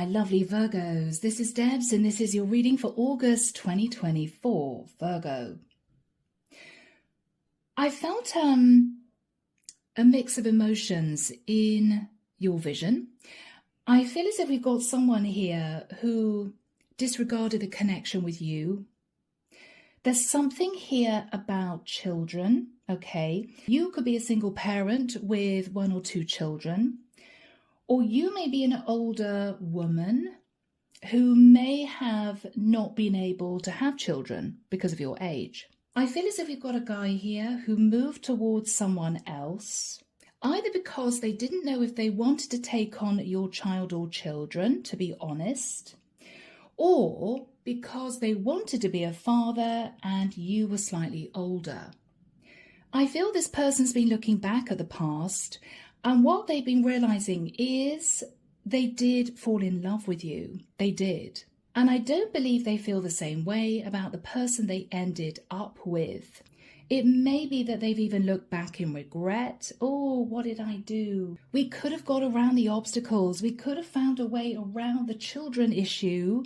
lovely Virgos. This is Debs and this is your reading for August 2024, Virgo. I felt a mix of emotions in your vision. I feel as if we've got someone here who disregarded the connection with you. There's something here about children, okay? You could be a single parent with 1 or 2 children. Or you may be an older woman who may have not been able to have children because of your age. I feel as if you've got a guy here who moved towards someone else, either because they didn't know if they wanted to take on your child or children, to be honest, or because they wanted to be a father and you were slightly older. I feel this person's been looking back at the past, and what they've been realizing is they did fall in love with you. They did. And I don't believe they feel the same way about the person they ended up with. It may be that they've even looked back in regret. Oh, what did I do? We could have got around the obstacles. We could have found a way around the children issue.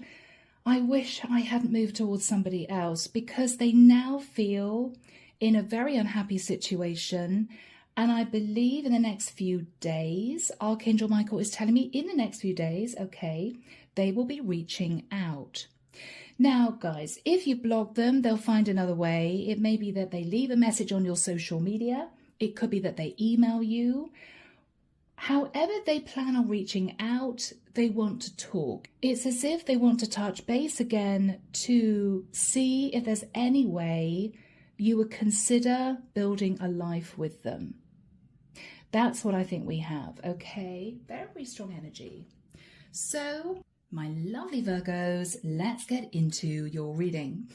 I wish I hadn't moved towards somebody else, because they now feel in a very unhappy situation. And I believe in the next few days, Archangel Michael is telling me in the next few days, okay, they will be reaching out. Now, guys, if you block them, they'll find another way. It may be that they leave a message on your social media. It could be that they email you. However they plan on reaching out, they want to talk. It's as if they want to touch base again to see if there's any way you would consider building a life with them. That's what I think we have, okay? Very strong energy. So, my lovely Virgos, let's get into your reading.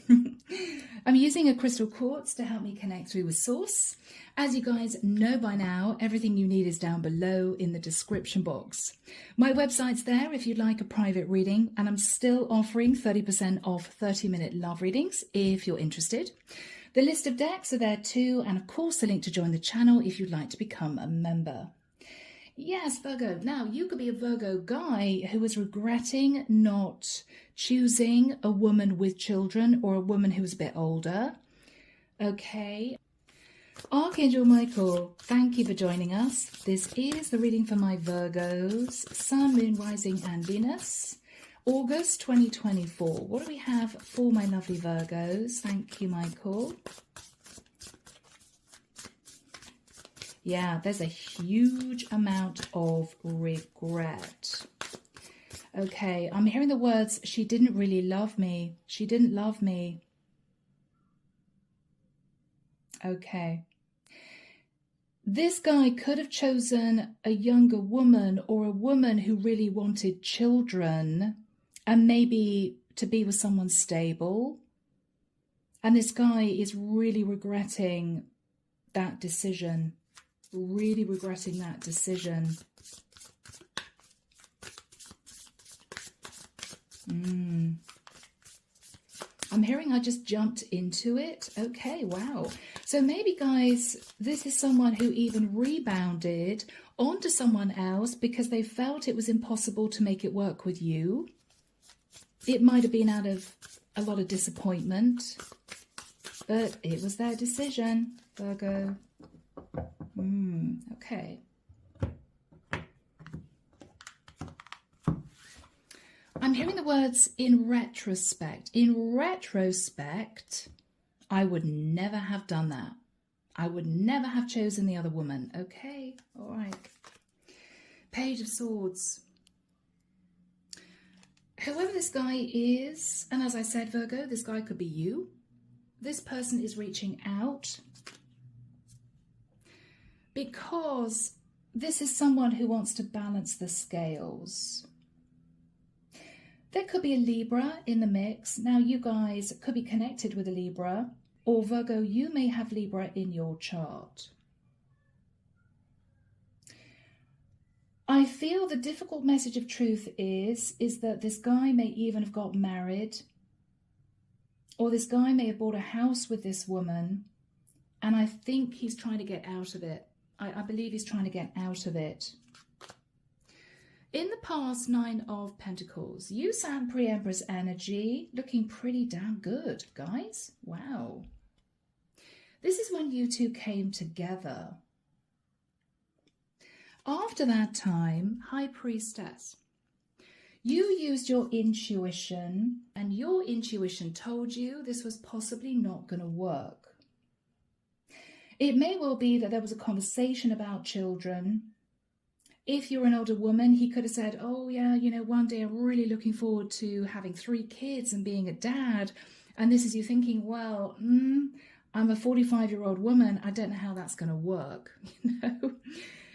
I'm using a crystal quartz to help me connect through with source. As you guys know by now, everything you need is down below in the description box. My website's there if you'd like a private reading, and I'm still offering 30% off 30-minute love readings if you're interested. The list of decks are there too, and of course the link to join the channel if you'd like to become a member. Yes, Virgo. Now, you could be a Virgo guy who is regretting not choosing a woman with children or a woman who is a bit older. Okay. Archangel Michael, thank you for joining us. This is the reading for my Virgos, Sun, Moon, Rising and Venus. August 2024. What do we have for my lovely Virgos? Thank you, Michael. Yeah, there's a huge amount of regret. Okay, I'm hearing the words, she didn't really love me. She didn't love me. Okay. This guy could have chosen a younger woman or a woman who really wanted children, and maybe to be with someone stable. And this guy is really regretting that decision. Really regretting that decision. I'm hearing I just jumped into it. Okay, wow. So maybe, guys, this is someone who even rebounded onto someone else because they felt it was impossible to make it work with you. It might have been out of a lot of disappointment, but it was their decision, Virgo. Okay. I'm hearing the words in retrospect. In retrospect, I would never have done that. I would never have chosen the other woman. Okay, all right. Page of Swords. Whoever this guy is, and as I said, Virgo, this guy could be you. This person is reaching out because this is someone who wants to balance the scales. There could be a Libra in the mix. Now, you guys could be connected with a Libra, or Virgo, you may have Libra in your chart. I feel the difficult message of truth is that this guy may even have got married, or this guy may have bought a house with this woman, and I think he's trying to get out of it. I believe he's trying to get out of it. In the past, Nine of Pentacles, you sat pre-Empress energy, looking pretty damn good, guys. Wow. This is when you two came together. After that time, High Priestess, you used your intuition, and your intuition told you this was possibly not going to work. It may well be that there was a conversation about children. If you're an older woman, he could have said, oh yeah, you know, one day I'm really looking forward to having 3 kids and being a dad. And this is you thinking, well, I'm a 45-year-old woman. I don't know how that's going to work. You know,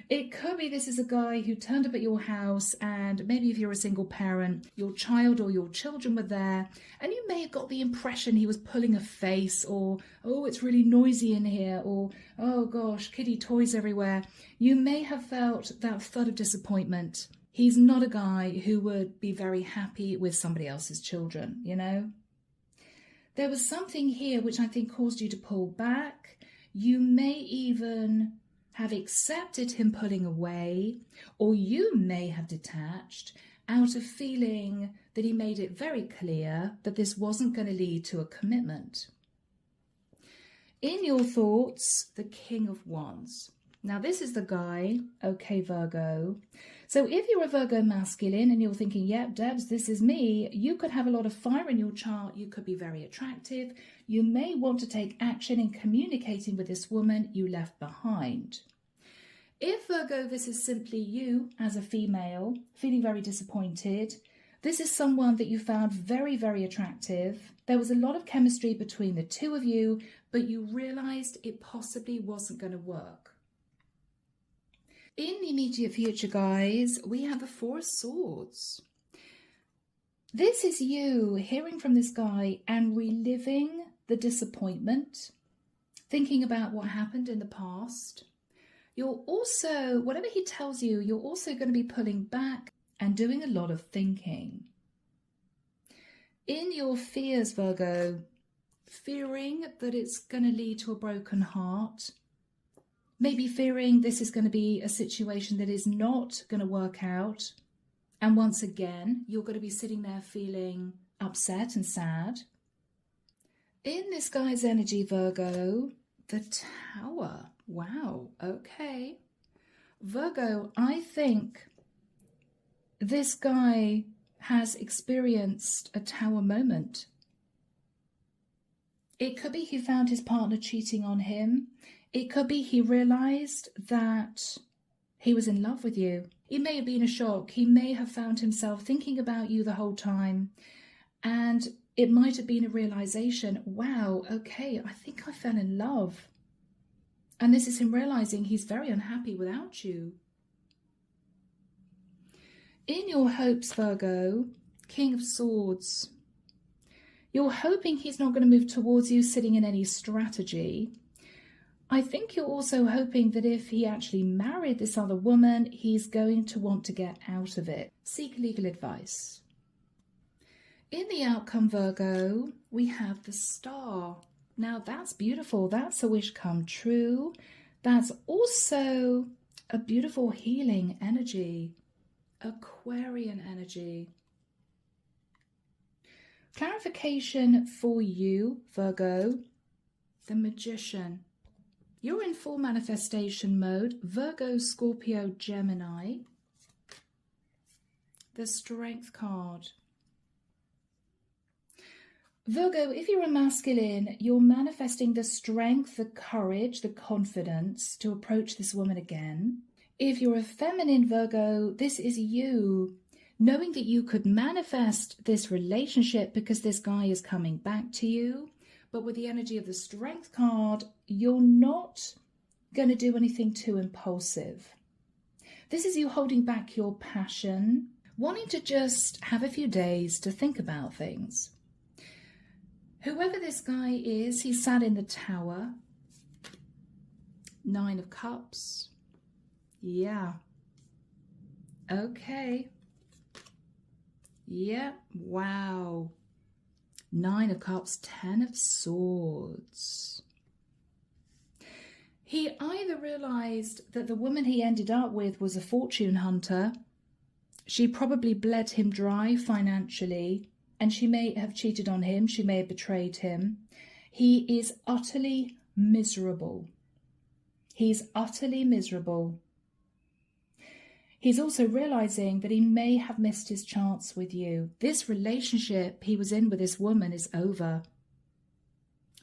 it could be this is a guy who turned up at your house, and maybe if you're a single parent, your child or your children were there, and you may have got the impression he was pulling a face, or, oh, it's really noisy in here, or, oh gosh, kiddie toys everywhere. You may have felt that thud of disappointment. He's not a guy who would be very happy with somebody else's children, you know? There was something here which I think caused you to pull back. You may even have accepted him pulling away, or you may have detached out of feeling that he made it very clear that this wasn't going to lead to a commitment. In your thoughts, the King of Wands. Now this is the guy, okay, Virgo. So if you're a Virgo masculine and you're thinking, yep, Debs, this is me, you could have a lot of fire in your chart. You could be very attractive. You may want to take action in communicating with this woman you left behind. If Virgo, this is simply you as a female feeling very disappointed, this is someone that you found very, very attractive. There was a lot of chemistry between the two of you, but you realized it possibly wasn't going to work. In the immediate future, guys, we have the 4 of Swords. This is you hearing from this guy and reliving the disappointment, thinking about what happened in the past. You're also, whatever he tells you, you're also going to be pulling back and doing a lot of thinking. In your fears, Virgo, fearing that it's going to lead to a broken heart, maybe fearing this is going to be a situation that is not going to work out. And once again, you're going to be sitting there feeling upset and sad. In this guy's energy, Virgo, the Tower. Wow, okay. Virgo, I think this guy has experienced a Tower moment. It could be he found his partner cheating on him. It could be he realized that he was in love with you. It may have been a shock. He may have found himself thinking about you the whole time. And it might have been a realization, wow, okay, I think I fell in love. And this is him realizing he's very unhappy without you. In your hopes, Virgo, King of Swords, you're hoping he's not going to move towards you sitting in any strategy. I think you're also hoping that if he actually married this other woman, he's going to want to get out of it. Seek legal advice. In the outcome, Virgo, we have the Star. Now that's beautiful. That's a wish come true. That's also a beautiful healing energy. Aquarian energy. Clarification for you, Virgo, the Magician. You're in full manifestation mode. Virgo, Scorpio, Gemini. The Strength card. Virgo, if you're a masculine, you're manifesting the strength, the courage, the confidence to approach this woman again. If you're a feminine, Virgo, this is you knowing that you could manifest this relationship because this guy is coming back to you. But with the energy of the Strength card, you're not going to do anything too impulsive. This is you holding back your passion, wanting to just have a few days to think about things. Whoever this guy is, he sat in the Tower. 9 of Cups. Yeah. Okay. Yeah. Wow. 9 of Cups, 10 of Swords. He either realized that the woman he ended up with was a fortune hunter, She probably bled him dry financially, and she may have cheated on him. She may have betrayed him. He is utterly miserable. He's utterly miserable. He's also realizing that he may have missed his chance with you. This relationship he was in with this woman is over.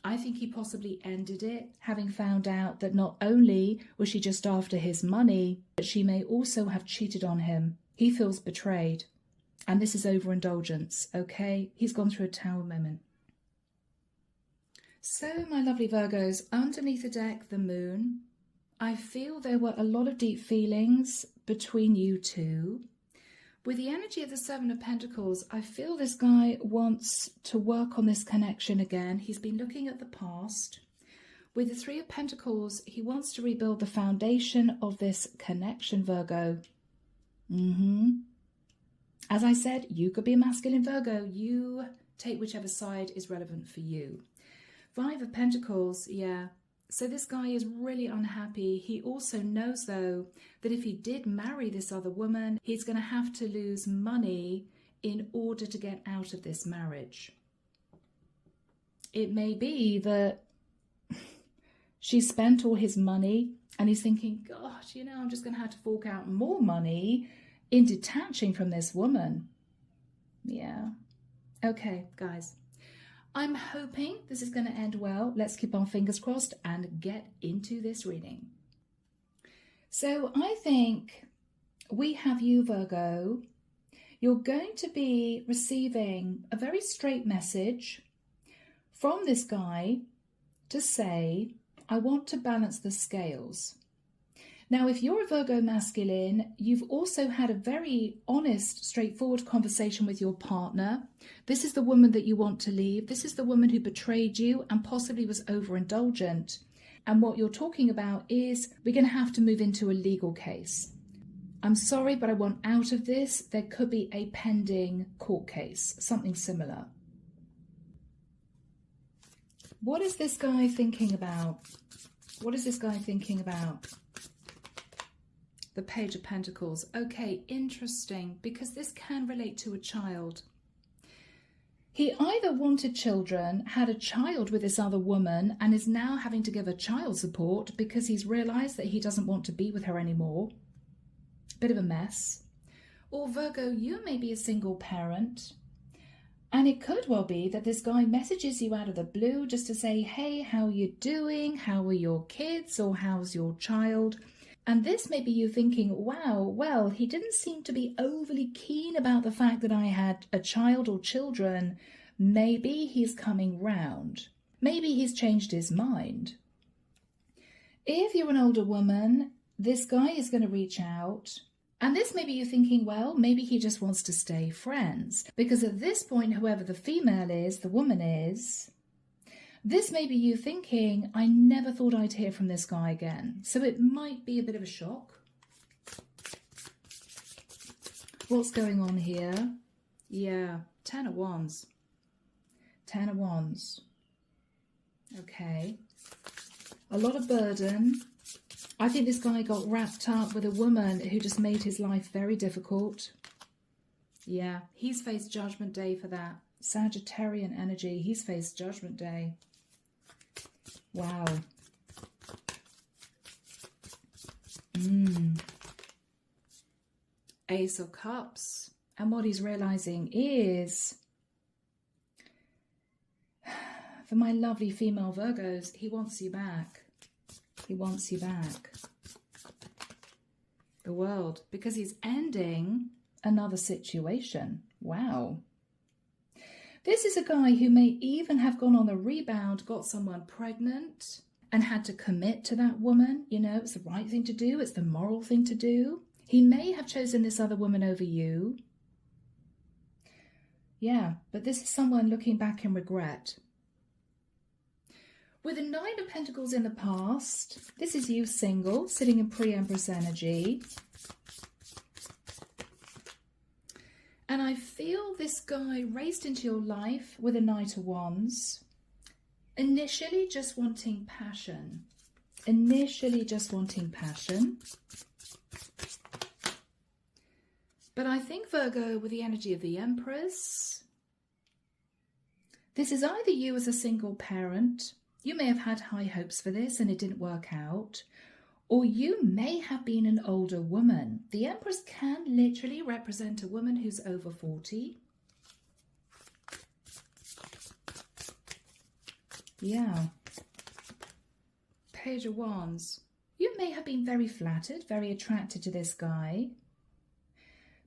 I think he possibly ended it, having found out that not only was she just after his money, but she may also have cheated on him. He feels betrayed. And this is overindulgence, okay? He's gone through a tower moment. So, my lovely Virgos, underneath the deck, the moon. I feel there were a lot of deep feelings between you two. With the energy of the Seven of Pentacles, I feel this guy wants to work on this connection again. He's been looking at the past. With the Three of Pentacles, he wants to rebuild the foundation of this connection, Virgo. As I said, you could be a masculine Virgo. You take whichever side is relevant for you. Five of Pentacles, yeah. So this guy is really unhappy. He also knows, though, that if he did marry this other woman, he's going to have to lose money in order to get out of this marriage. It may be that she spent all his money and he's thinking, God, you know, I'm just going to have to fork out more money in detaching from this woman. Yeah. Okay, guys. I'm hoping this is going to end well. Let's keep our fingers crossed and get into this reading. So I think we have you, Virgo. You're going to be receiving a very straight message from this guy to say, I want to balance the scales. Now, if you're a Virgo masculine, you've also had a very honest, straightforward conversation with your partner. This is the woman that you want to leave. This is the woman who betrayed you and possibly was overindulgent. And what you're talking about is we're going to have to move into a legal case. I'm sorry, but I want out of this. There could be a pending court case, something similar. What is this guy thinking about? What is this guy thinking about? The Page of Pentacles. Okay, interesting, because this can relate to a child. He either wanted children, had a child with this other woman, and is now having to give her child support because he's realized that he doesn't want to be with her anymore. Bit of a mess. Or Virgo, you may be a single parent, and it could well be that this guy messages you out of the blue just to say, hey, how are you doing? How are your kids? Or how's your child? And this may be you thinking, wow, well, he didn't seem to be overly keen about the fact that I had a child or children. Maybe he's coming round. Maybe he's changed his mind. If you're an older woman, this guy is going to reach out. And this may be you thinking, well, maybe he just wants to stay friends. Because at this point, whoever the female is, the woman is, this may be you thinking, I never thought I'd hear from this guy again. So it might be a bit of a shock. What's going on here? Yeah, Ten of Wands. Ten of Wands. Okay. A lot of burden. I think this guy got wrapped up with a woman who just made his life very difficult. Yeah, he's faced Judgment Day for that. Sagittarian energy. He's faced Judgment Day. Wow. Ace of Cups. And what he's realizing is, for my lovely female Virgos, he wants you back. He wants you back. The World. Because he's ending another situation. Wow. This is a guy who may even have gone on a rebound, got someone pregnant, and had to commit to that woman. You know, it's the right thing to do. It's the moral thing to do. He may have chosen this other woman over you. Yeah, but this is someone looking back in regret. With the Nine of Pentacles in the past, this is you single, sitting in pre-Empress energy. And I feel this guy raced into your life with a Knight of Wands. Initially just wanting passion. Initially just wanting passion. But I think, Virgo, with the energy of the Empress, this is either you as a single parent, you may have had high hopes for this and it didn't work out, or you may have been an older woman. The Empress can literally represent a woman who's over 40. Yeah. Page of Wands. You may have been very flattered, very attracted to this guy,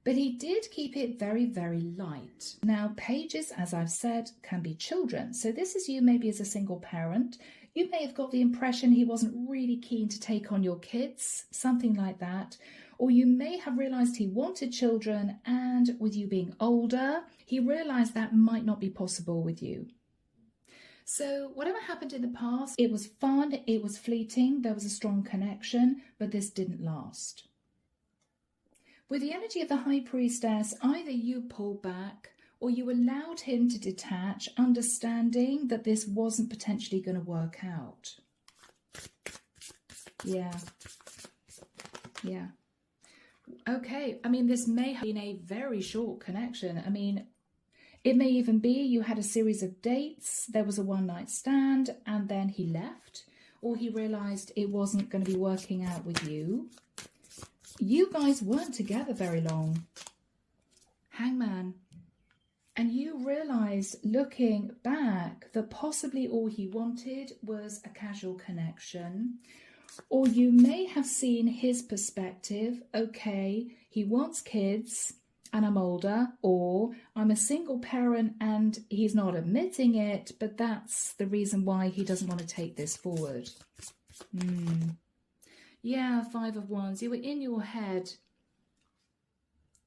but he did keep it very, very light. Now, pages, as I've said, can be children. So this is you maybe as a single parent. You may have got the impression he wasn't really keen to take on your kids, something like that. Or you may have realised he wanted children, and with you being older, he realised that might not be possible with you. So whatever happened in the past, it was fun, it was fleeting, there was a strong connection, but this didn't last. With the energy of the High Priestess, either you pulled back or you allowed him to detach, understanding that this wasn't potentially going to work out. Yeah. Yeah. Okay, I mean, this may have been a very short connection. I mean, it may even be you had a series of dates, there was a one-night stand, and then he left, or he realised it wasn't going to be working out with you. You guys weren't together very long. Hangman. And you realise, looking back, that possibly all he wanted was a casual connection. Or you may have seen his perspective, okay, he wants kids and I'm older, or I'm a single parent and he's not admitting it, but that's the reason why he doesn't want to take this forward. Yeah, Five of Wands, you were in your head.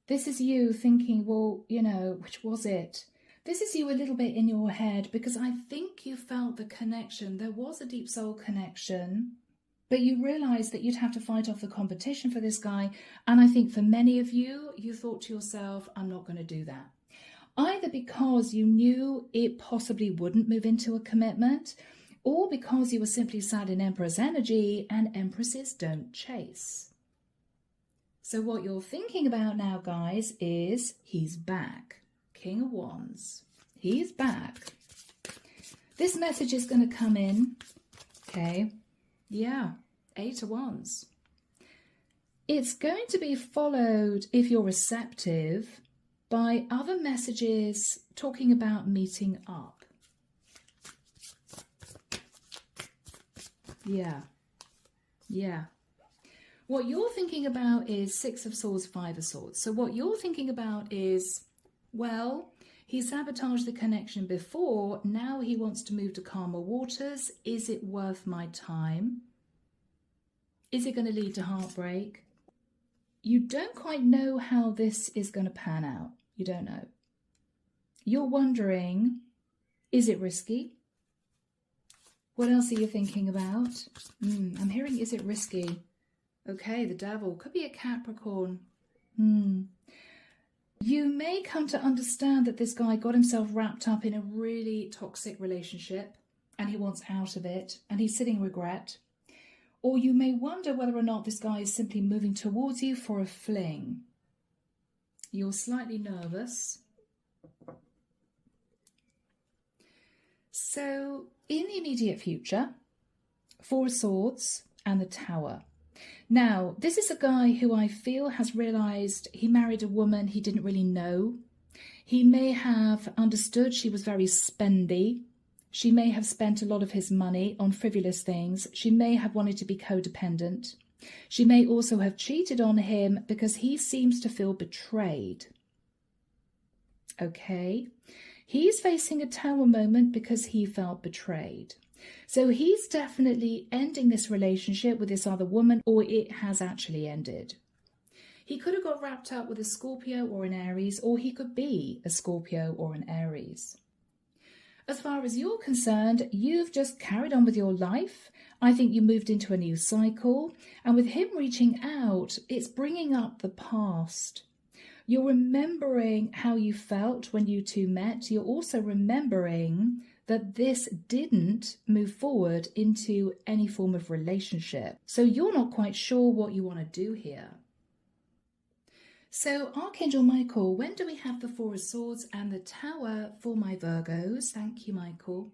This is you thinking, well, you know, which was it? This is you a little bit in your head, because I think you felt the connection. There was a deep soul connection, but you realised that you'd have to fight off the competition for this guy. And I think for many of you, you thought to yourself, I'm not going to do that. Either because you knew it possibly wouldn't move into a commitment, or because you were simply sat in Empress energy, and Empresses don't chase. So what you're thinking about now, guys, is he's back. King of Wands. He's back. This message is going to come in. Okay. Yeah. Eight of Wands. It's going to be followed, if you're receptive, by other messages talking about meeting up. Yeah. Yeah. What you're thinking about is Six of Swords, Five of Swords. So what you're thinking about is, well, he sabotaged the connection before. Now he wants to move to calmer waters. Is it worth my time? Is it going to lead to heartbreak? You don't quite know how this is going to pan out. You don't know. You're wondering, is it risky? What else are you thinking about? I'm hearing, is it risky? Okay, the Devil. Could be a Capricorn. You may come to understand that this guy got himself wrapped up in a really toxic relationship and he wants out of it and he's sitting in regret. Or you may wonder whether or not this guy is simply moving towards you for a fling. You're slightly nervous. So, in the immediate future, Four of Swords and the Tower. Now, this is a guy who I feel has realised he married a woman he didn't really know. He may have understood she was very spendy. She may have spent a lot of his money on frivolous things. She may have wanted to be codependent. She may also have cheated on him because he seems to feel betrayed. Okay. He's facing a Tower moment because he felt betrayed. So he's definitely ending this relationship with this other woman, or it has actually ended. He could have got wrapped up with a Scorpio or an Aries, or he could be a Scorpio or an Aries. As far as you're concerned, you've just carried on with your life. I think you moved into a new cycle. And with him reaching out, it's bringing up the past. You're remembering how you felt when you two met. You're also remembering that this didn't move forward into any form of relationship. So you're not quite sure what you want to do here. So, Archangel Michael, when do we have the Four of Swords and the Tower for my Virgos? Thank you, Michael.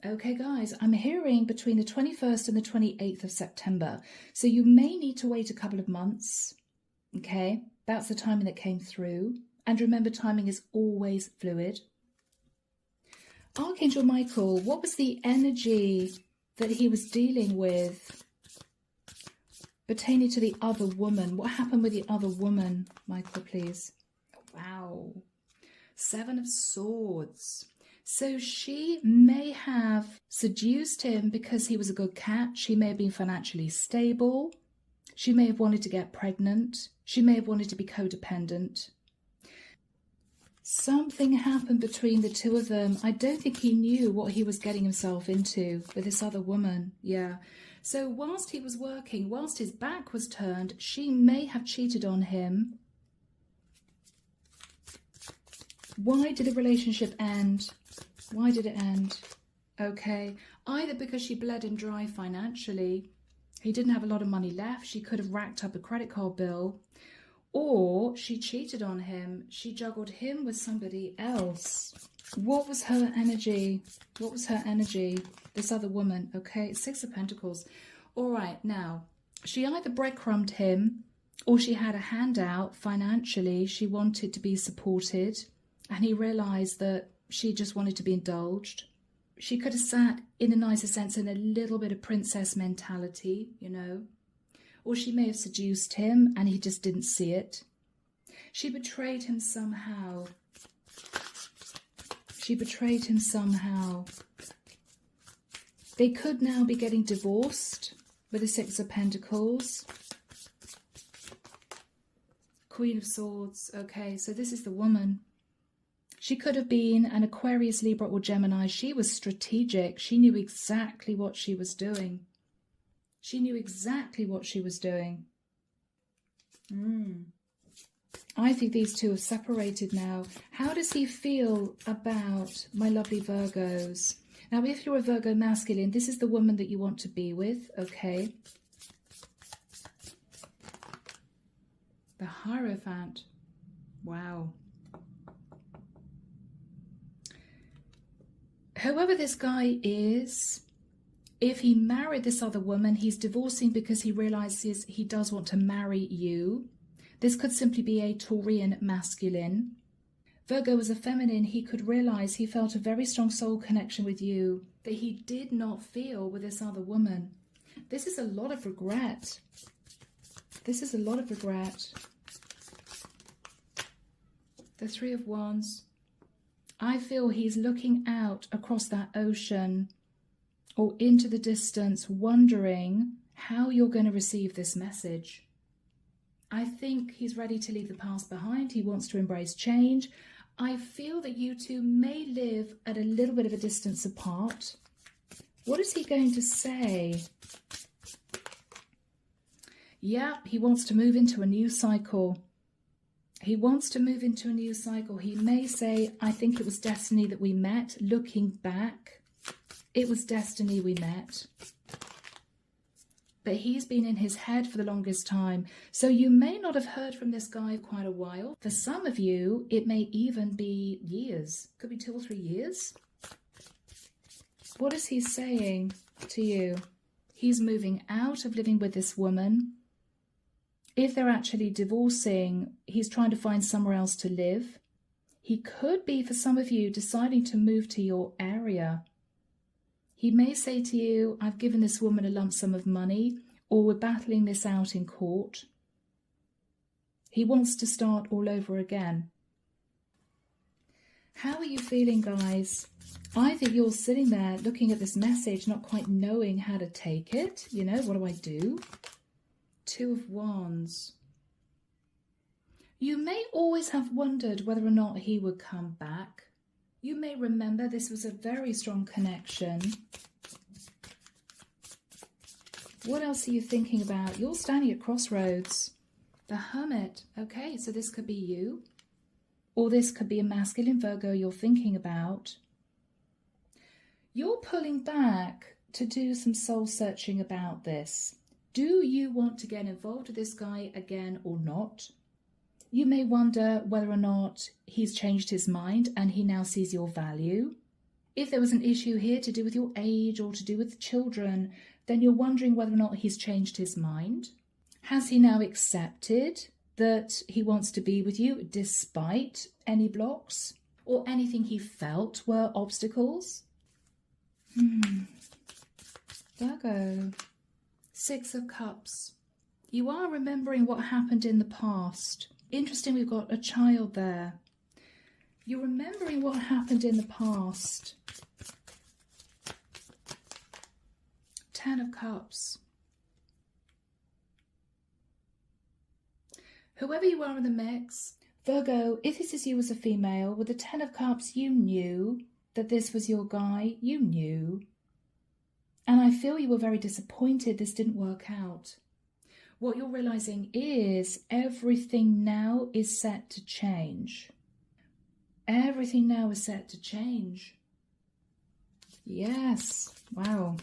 Okay, guys, I'm hearing between the 21st and the 28th of September. So you may need to wait a couple of months. Okay, that's the timing that came through. And remember, timing is always fluid. Archangel Michael, what was the energy that he was dealing with pertaining to the other woman? What happened with the other woman, Michael, please? Wow. Seven of Swords. So she may have seduced him because he was a good catch. She may have been financially stable. She may have wanted to get pregnant. She may have wanted to be codependent. Something happened between the two of them. I don't think he knew what he was getting himself into with this other woman. Yeah. So whilst he was working, whilst his back was turned, she may have cheated on him. Why did the relationship end? Why did it end? Okay, either because she bled him dry financially, he didn't have a lot of money left, she could have racked up a credit card bill, or she cheated on him, she juggled him with somebody else. What was her energy? What was her energy? This other woman, okay, Six of Pentacles. All right, now, she either breadcrumbed him or she had a handout financially. She wanted to be supported and he realized that she just wanted to be indulged. She could have sat, in a nicer sense, in a little bit of princess mentality, you know. Or she may have seduced him and he just didn't see it. She betrayed him somehow. She betrayed him somehow. They could now be getting divorced with the Six of Pentacles. Queen of Swords. Okay, so this is the woman. She could have been an Aquarius, Libra or Gemini. She was strategic. She knew exactly what she was doing. She knew exactly what she was doing. I think these two have separated now. How does he feel about my lovely Virgos? Now, if you're a Virgo masculine, this is the woman that you want to be with, okay? The Hierophant. Wow. Whoever this guy is, if he married this other woman, he's divorcing because he realizes he does want to marry you. This could simply be a Taurian masculine. Virgo as a feminine, he could realize he felt a very strong soul connection with you that he did not feel with this other woman. This is a lot of regret. This is a lot of regret. The Three of Wands. I feel he's looking out across that ocean or into the distance, wondering how you're going to receive this message. I think he's ready to leave the past behind. He wants to embrace change. I feel that you two may live at a little bit of a distance apart. What is he going to say? Yeah, he wants to move into a new cycle. He wants to move into a new cycle. He may say, I think it was destiny that we met. Looking back, it was destiny we met. But he's been in his head for the longest time. So you may not have heard from this guy for quite a while. For some of you, it may even be years. Could be 2 or 3 years. What is he saying to you? He's moving out of living with this woman. If they're actually divorcing, he's trying to find somewhere else to live. He could be, for some of you, deciding to move to your area. He may say to you, I've given this woman a lump sum of money, or we're battling this out in court. He wants to start all over again. How are you feeling, guys? I think you're sitting there looking at this message, not quite knowing how to take it. You know, what do I do? Two of Wands. You may always have wondered whether or not he would come back. You may remember this was a very strong connection. What else are you thinking about? You're standing at crossroads. The Hermit. Okay, so this could be you. Or this could be a masculine Virgo you're thinking about. You're pulling back to do some soul searching about this. Do you want to get involved with this guy again or not? You may wonder whether or not he's changed his mind and he now sees your value. If there was an issue here to do with your age or to do with children, then you're wondering whether or not he's changed his mind. Has he now accepted that he wants to be with you despite any blocks or anything he felt were obstacles? Virgo, 6 of Cups. You are remembering what happened in the past. Interesting, we've got a child there. You're remembering what happened in the past. 10 of Cups. Whoever you are in the mix, Virgo, if this is you as a female, with the 10 of Cups, you knew that this was your guy. You knew. And I feel you were very disappointed this didn't work out. What you're realizing is everything now is set to change. Everything now is set to change. Yes. Wow.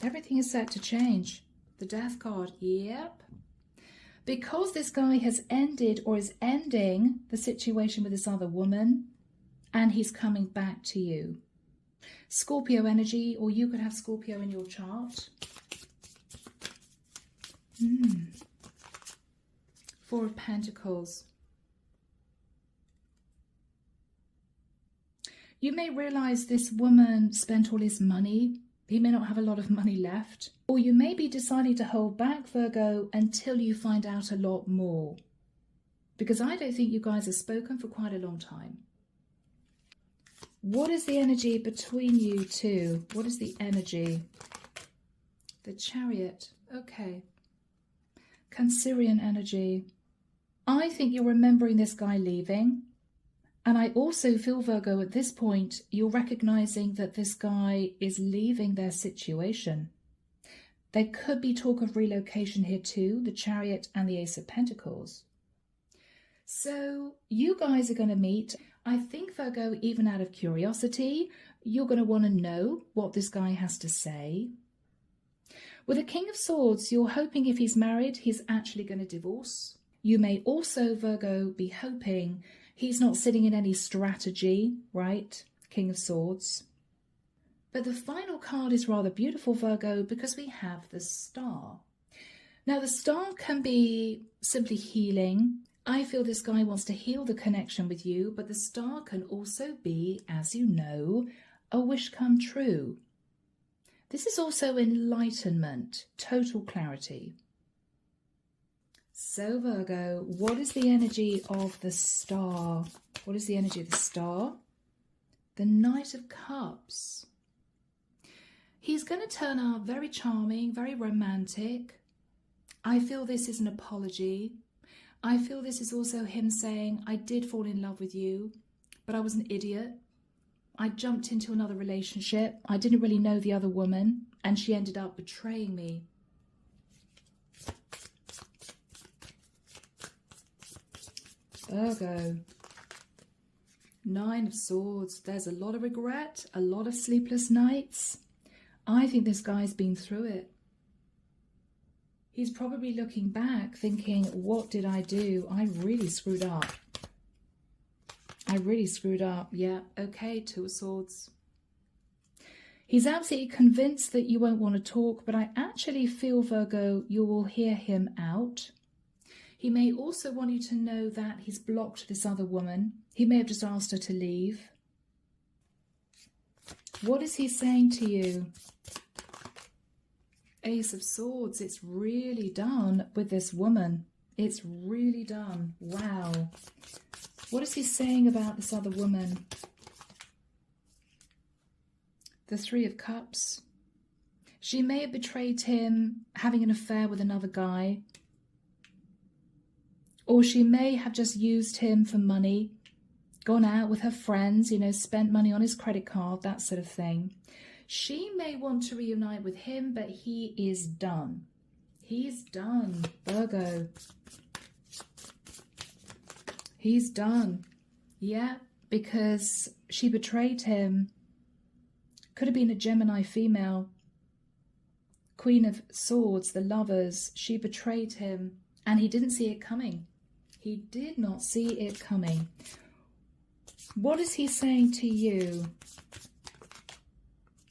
Everything is set to change. The Death card. Yep. Because this guy has ended or is ending the situation with this other woman and he's coming back to you. Scorpio energy, or you could have Scorpio in your chart. 4 of Pentacles. You may realize this woman spent all his money. He may not have a lot of money left. Or you may be deciding to hold back, Virgo, until you find out a lot more. Because I don't think you guys have spoken for quite a long time. What is the energy between you two? What is the energy? The Chariot. Okay. Cancerian energy. I think you're remembering this guy leaving. And I also feel, Virgo, at this point, you're recognizing that this guy is leaving their situation. There could be talk of relocation here too, the Chariot and the Ace of Pentacles. So you guys are going to meet. I think, Virgo, even out of curiosity, you're going to want to know what this guy has to say. With the King of Swords, you're hoping if he's married, he's actually going to divorce. You may also, Virgo, be hoping he's not sitting in any strategy, right? King of Swords. But the final card is rather beautiful, Virgo, because we have the Star. Now, the Star can be simply healing. I feel this guy wants to heal the connection with you, but the Star can also be, as you know, a wish come true. This is also enlightenment, total clarity. So, Virgo, what is the energy of the Star? What is the energy of the Star? The Knight of Cups. He's going to turn out very charming, very romantic. I feel this is an apology. I feel this is also him saying, I did fall in love with you, but I was an idiot. I jumped into another relationship. I didn't really know the other woman, and she ended up betraying me. Virgo. 9 of Swords. There's a lot of regret, a lot of sleepless nights. I think this guy's been through it. He's probably looking back thinking, what did I do? I really screwed up. I really screwed up. Yeah, okay, 2 of Swords. He's absolutely convinced that you won't want to talk, but I actually feel, Virgo, you will hear him out. He may also want you to know that he's blocked this other woman. He may have just asked her to leave. What is he saying to you? Ace of Swords. It's really done with this woman. It's really done. Wow. What is he saying about this other woman? The 3 of Cups. She may have betrayed him, having an affair with another guy. Or she may have just used him for money, gone out with her friends, you know, spent money on his credit card, that sort of thing. She may want to reunite with him, but he is done. He's done, Virgo. He's done. Yeah, because she betrayed him. Could have been a Gemini female. Queen of Swords, the Lovers, she betrayed him and he didn't see it coming. He did not see it coming. What is he saying to you?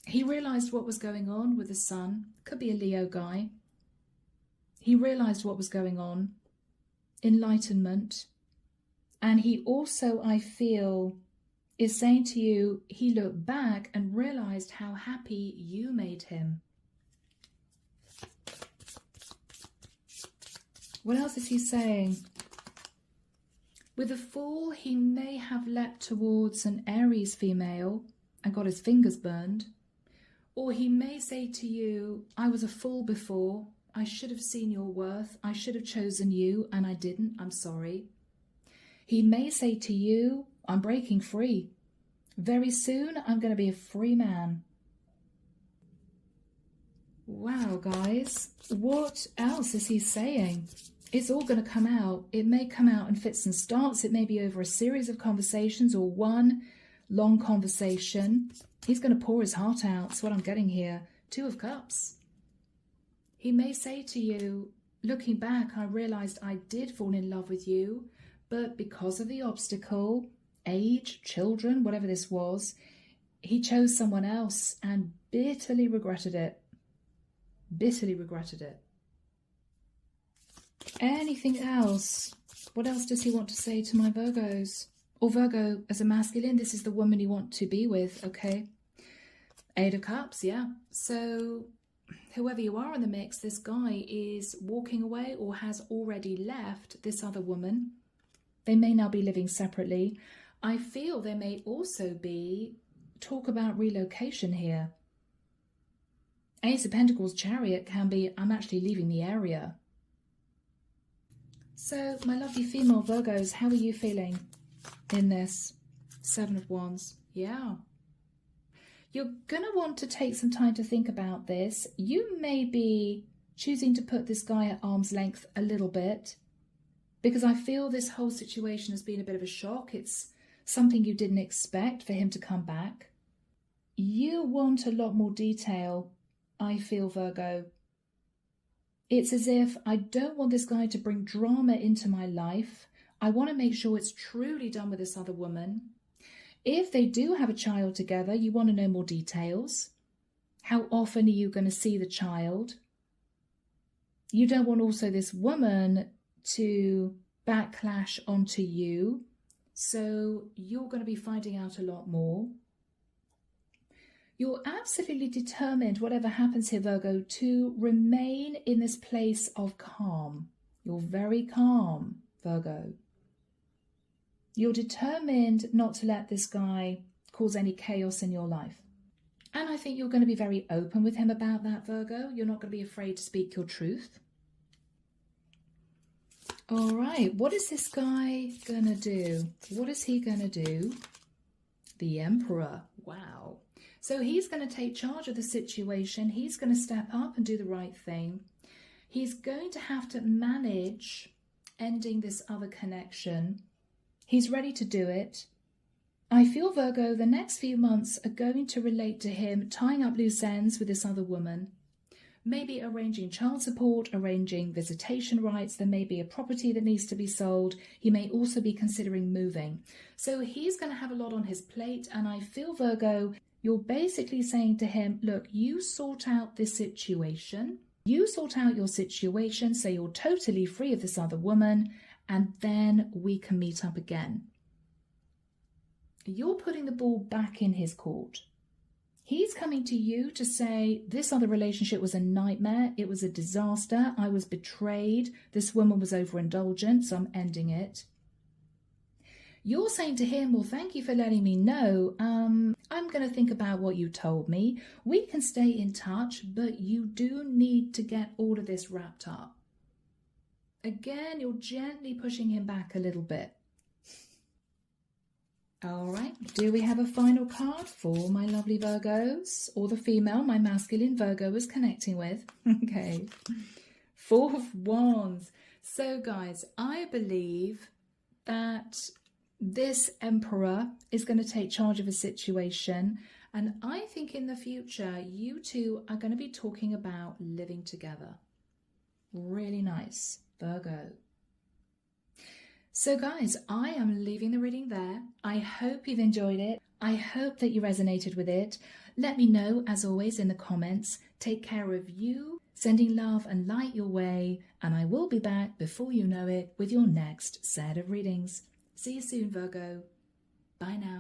He realized what was going on with the sun. Could be a Leo guy. He realized what was going on. Enlightenment. And he also, I feel, is saying to you, he looked back and realized how happy you made him. What else is he saying? With the Fool, he may have leapt towards an Aries female and got his fingers burned. Or he may say to you, I was a fool before. I should have seen your worth. I should have chosen you and I didn't. I'm sorry. He may say to you, I'm breaking free. Very soon, I'm going to be a free man. Wow, guys. What else is he saying? It's all going to come out. It may come out in fits and starts. It may be over a series of conversations or one long conversation. He's going to pour his heart out. That's what I'm getting here. 2 of Cups. He may say to you, looking back, I realized I did fall in love with you, but because of the obstacle, age, children, whatever this was, he chose someone else and bitterly regretted it. Bitterly regretted it. Anything else? What else does he want to say to my Virgos? Or Virgo as a masculine, this is the woman you want to be with, okay? 8 of Cups, yeah. So whoever you are in the mix, this guy is walking away or has already left this other woman. They may now be living separately. I feel there may also be talk about relocation here. Ace of Pentacles, Chariot can be, I'm actually leaving the area. So, my lovely female Virgos, how are you feeling in this? 7 of Wands. Yeah. You're going to want to take some time to think about this. You may be choosing to put this guy at arm's length a little bit because I feel this whole situation has been a bit of a shock. It's something you didn't expect for him to come back. You want a lot more detail, I feel, Virgo. It's as if I don't want this guy to bring drama into my life. I want to make sure it's truly done with this other woman. If they do have a child together, you want to know more details. How often are you going to see the child? You don't want also this woman to backlash onto you. So you're going to be finding out a lot more. You're absolutely determined, whatever happens here, Virgo, to remain in this place of calm. You're very calm, Virgo. You're determined not to let this guy cause any chaos in your life. And I think you're going to be very open with him about that, Virgo. You're not going to be afraid to speak your truth. All right, what is this guy going to do? What is he going to do? The Emperor. Wow. So he's going to take charge of the situation. He's going to step up and do the right thing. He's going to have to manage ending this other connection. He's ready to do it. I feel, Virgo, the next few months are going to relate to him tying up loose ends with this other woman. Maybe arranging child support, arranging visitation rights. There may be a property that needs to be sold. He may also be considering moving. So he's going to have a lot on his plate. And I feel, Virgo, you're basically saying to him, look, you sort out this situation. You sort out your situation so you're totally free of this other woman. And then we can meet up again. You're putting the ball back in his court. He's coming to you to say, this other relationship was a nightmare. It was a disaster. I was betrayed. This woman was overindulgent, so I'm ending it. You're saying to him, well, thank you for letting me know. I'm going to think about what you told me. We can stay in touch, but you do need to get all of this wrapped up. Again, you're gently pushing him back a little bit. All right, do we have a final card for my lovely Virgos? Or the female, my masculine Virgo is connecting with? Okay, 4 of Wands. So guys, I believe that this Emperor is going to take charge of a situation. And I think in the future, you two are going to be talking about living together. Really nice, Virgo. So guys, I am leaving the reading there. I hope you've enjoyed it. I hope that you resonated with it. Let me know, as always, in the comments. Take care of you, sending love and light your way, and I will be back before you know it with your next set of readings. See you soon, Virgo. Bye now.